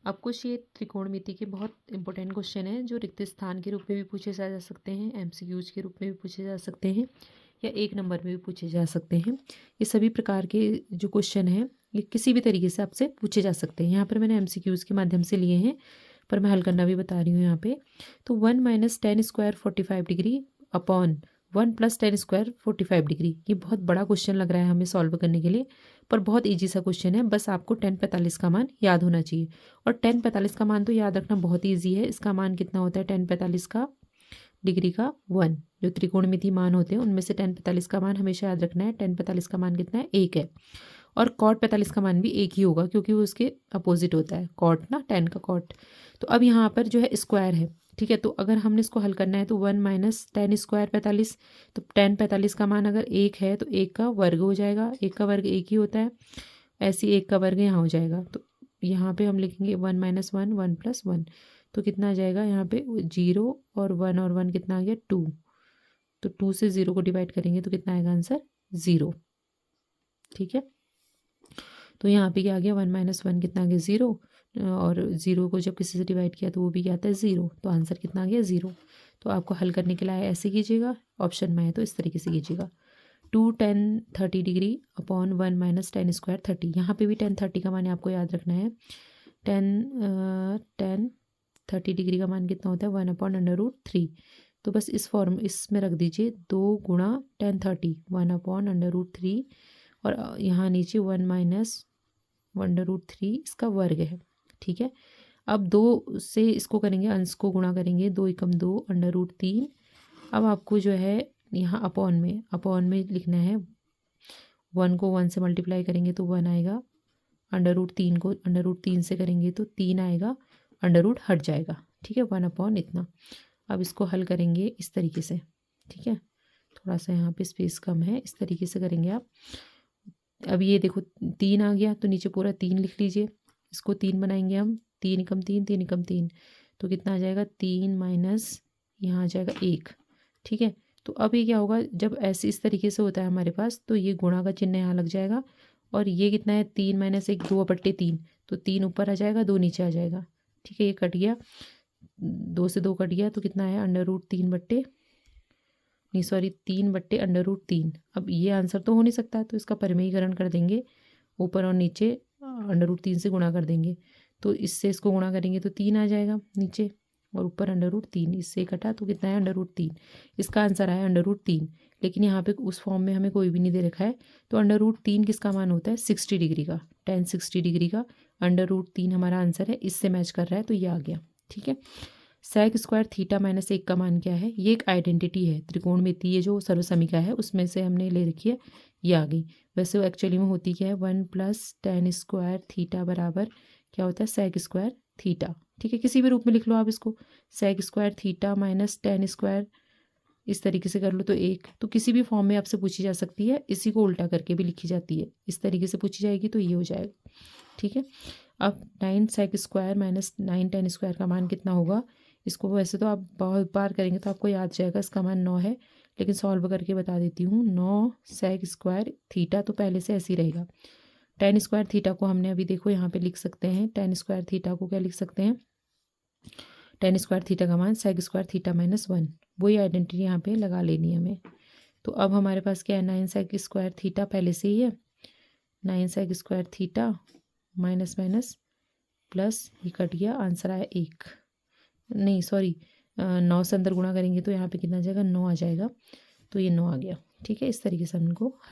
अब कुछ ये त्रिकोणमिति के बहुत इंपॉर्टेंट क्वेश्चन हैं जो रिक्त स्थान के रूप में भी पूछे जा सकते हैं, एमसीक्यूज के रूप में भी पूछे जा सकते हैं या एक नंबर में भी पूछे जा सकते हैं। ये सभी प्रकार के जो क्वेश्चन हैं ये किसी भी तरीके से आपसे पूछे जा सकते हैं। यहाँ पर मैंने एमसीक्यूज के माध्यम से लिए हैं पर मैं हल करना भी बता रही हूँ यहाँ पे। तो 1 - 10 square 45 degree upon 1 + 10 square 45 degree, ये बहुत बड़ा क्वेश्चन लग रहा है हमें सॉल्व करने के लिए, पर बहुत ईजी सा क्वेश्चन है। बस आपको 10 45 का मान याद होना चाहिए और 10 45 का मान तो याद रखना बहुत ईजी है। इसका मान कितना होता है 10 45 का डिग्री का 1। जो त्रिकोणमिति मान होते हैं उनमें से 10 45 का मान हमेशा याद रखना है। 10 45 का मान कितना है 1 है और कॉट 45 का मान भी 1 ही होगा क्योंकि वो उसके अपोजिट होता है, कॉट ना 10 का कॉट। तो अब यहाँ पर जो है स्क्वायर है, ठीक है। तो अगर हमने इसको हल करना है तो 1 - 10 स्क्वायर 45, तो 10 45 का मान अगर 1 है तो 1 का वर्ग हो जाएगा, 1 का वर्ग 1 ही होता है, ऐसे ही 1 का वर्ग यहाँ हो जाएगा। तो यहाँ पे हम लिखेंगे 1 - 1 1 + 1, तो कितना आ जाएगा यहाँ पे 0 और 1 कितना आ गया 2। तो 2 से 0 को डिवाइड करेंगे तो कितना आएगा आंसर 0, ठीक है। तो यहाँ पे क्या आ गया 1 - 1 कितना आ गया 0 और 0 को जब किसी से डिवाइड किया तो वो भी क्या आता है 0, तो आंसर कितना आ गया 0। तो आपको हल करने के लिए ऐसे कीजिएगा, ऑप्शन में है तो इस तरीके से कीजिएगा। 2 10 30 डिग्री अपॉन 1 - 10 स्क्वायर 30, यहाँ पे भी 10 30 का मान आपको याद रखना है। 10 30 डिग्री का मान कितना होता है 1/√3। तो बस इसमें रख दीजिए 2 × 10 30 1/√3 और यहाँ नीचे 1 - 1√3 इसका वर्ग है, ठीक है। अब 2 से इसको करेंगे, अंश को गुणा करेंगे, 2 × 2 √3। अब आपको जो है यहाँ अपॉन में लिखना है, 1 को 1 से मल्टीप्लाई करेंगे तो 1 आएगा, √3 को √3 से करेंगे तो 3 आएगा, अंडर हट जाएगा, ठीक है, 1 इतना। अब इसको हल करेंगे इस तरीके से, ठीक है। थोड़ा सा यहाँ पे स्पेस कम है, इस तरीके से करेंगे आप। अब ये देखो 3 आ गया तो नीचे पूरा 3 लिख लीजिए, इसको 3 बनाएंगे हम, 3 × 3 3 × 3 तो कितना आ जाएगा 3 माइनस यहाँ आ जाएगा 1, ठीक है। तो अब ये क्या होगा, जब ऐसे इस तरीके से होता है हमारे पास तो ये गुणा का चिन्ह यहाँ लग जाएगा और ये कितना है 3 - 1 2/3, तो 3 ऊपर आ जाएगा 2 नीचे आ जाएगा, ठीक है। ये कट गया, 2 से 2 कट गया तो कितना है 3/√3। अब ये आंसर तो हो नहीं सकता तो इसका परिमेयीकरण कर देंगे, ऊपर और नीचे √3 से गुणा कर देंगे, तो इससे इसको गुणा करेंगे तो 3 आ जाएगा नीचे और ऊपर √3, इससे कटा तो कितना है √3। इसका आंसर आया √3, लेकिन यहाँ पे उस फॉर्म में हमें कोई भी नहीं दे रखा है। तो √3 किसका मान होता है 60 डिग्री का, tan 60 डिग्री का √3 हमारा आंसर है, इससे मैच कर रहा है तो ये आ गया, ठीक है। sec स्क्वायर थीटा -1 का मान क्या है, ये एक आइडेंटिटी है त्रिकोणमिति, ये जो सर्वसमीका है उसमें से हमने ले रखी है, ये आ गई। वैसे वो एक्चुअली में होती क्या है 1 + tan स्क्वायर थीटा बराबर क्या होता है sec स्क्वायर थीटा, ठीक है। किसी भी रूप में लिख लो आप इसको, sec square theta minus tan square, इस तरीके से कर लो तो एक, तो किसी भी फॉर्म में आपसे पूछी जा सकती है, इसी को उल्टा करके भी लिखी जाती है, इस तरीके से पूछी जाएगी तो ये हो जाएगा, ठीक है। अब 9 sec square minus 9 tan square का मान कितना होगा, इसको वैसे तो आप बहुत बार करेंगे तो आपको याद जाएगा, इसका मान 9 है, लेकिन सॉल्व करके बता देती हूँ। 9 sec स्क्वायर थीटा तो पहले से ऐसे ही रहेगा, tan स्क्वायर थीटा को हमने अभी देखो यहाँ पे लिख सकते हैं, tan स्क्वायर थीटा को क्या लिख सकते हैं, tan स्क्वायर थीटा का मान sec स्क्वायर थीटा -1, वही आइडेंटिटी यहाँ पे लगा लेनी है हमें। तो अब हमारे पास क्या है 9 sec स्क्वायर थीटा पहले से ही है, 9 sec square theta minus minus plus, ये कट गया, आंसर आया 1, नहीं सॉरी 9 से अंदर गुणा करेंगे तो यहाँ पे कितना आ जाएगा 9 आ जाएगा, तो ये 9 आ गया, ठीक है। इस तरीके से हम इनको